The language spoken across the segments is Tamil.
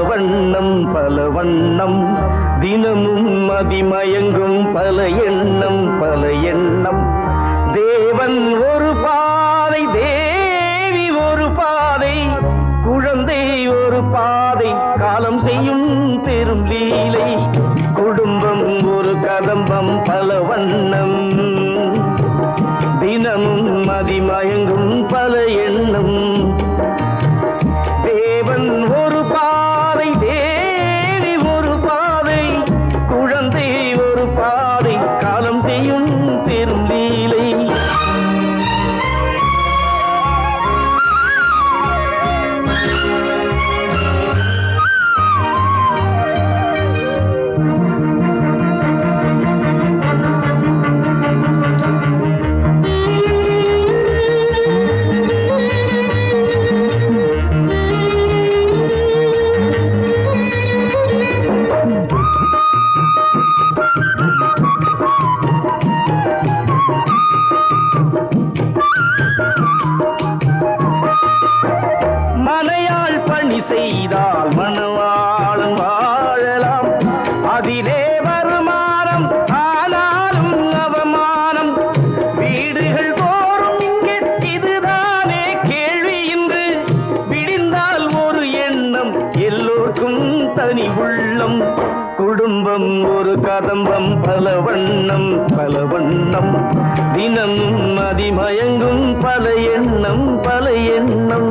வண்ணம் பல வண்ணம் தினமும் மதிமயங்கும் பல எண்ணம் பல எண்ணம் தேவன் ஒரு பாதை தேவி ஒரு பாதை குழந்தை ஒரு பாதை காலம் செய்யும் பெரும் லீலை குடும்பம் ஒரு கதம்பம் பல வண்ணம் தினமும் மதிமயங்கும் பல எண்ணம் தேவன் ஒரு பாதை தேவி ஒரு பாதை குழந்தை ஒரு பாதை காலம் செய்யும் பெரும் லீலை செய்தால் மனவாளன் வாழலாம் அதிலே வருமானம் ஆனாலும் அவமானம் வீடுகள் தோறும் இங்கே இதுதானே கேள்வி இன்று விடிந்தால் ஒரு எண்ணம் எல்லோருக்கும் தனி உள்ளம் குடும்பம் ஒரு கதம்பம் பல வண்ணம் தினமும் மதிமயங்கும் பல எண்ணம் பல எண்ணம்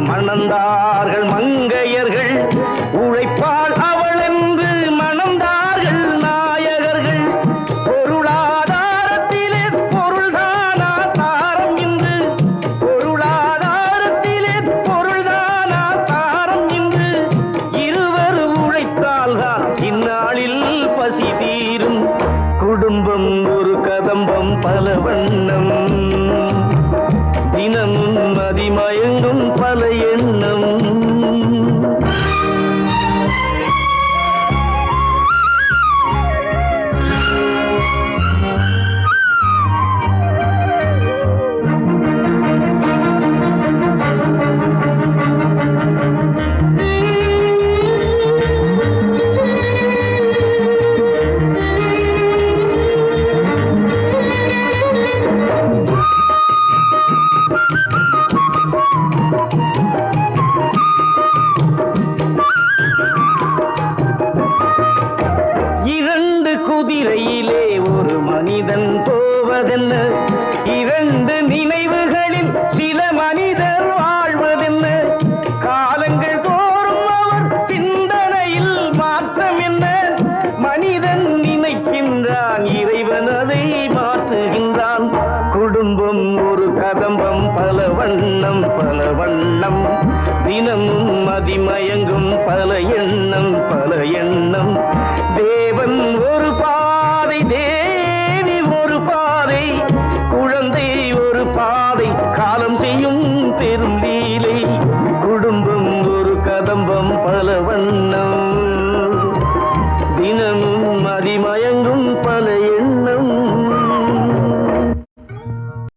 மணந்தார்கள் மங்கையர்கள் உழைப்பால் அவள் என்று மணந்தார்கள் நாயகர்கள் பொருளாதாரத்திலே பொருள்தானா தாரம் என்று பொருளாதாரத்திலே பொருள்தானா தாரம் என்று இருவர் உழைத்தால்தான் இந்நாளில் பசி தீரும் குடும்பம் ஒரு கதம்பம் பல வண்ணம் தினமும் மதிமயங்கும் பல எண்ணம் குதிரையிலே ஒரு மனிதன் போவதென்ன இரண்டு நினைவுகளில் சில மனிதர் வாழ்வதென்ன காலங்கள் தோறும் அவர் சிந்தனையில் மாற்றம் என்ன மனிதன் நினைக்கின்றான் இறைவன் அதை மாற்றுகின்றான் குடும்பம் ஒரு கதம்பம் பல வண்ணம் தினமும் மதிமயங்கும் பல எண்ணம் தேவன் ஒரு பாதை தேவி ஒரு பாதை குழந்தை ஒரு பாதை காலம் செய்யும் பெரும் லீலை குடும்பம் ஒரு கதம்பம் பல வண்ணம்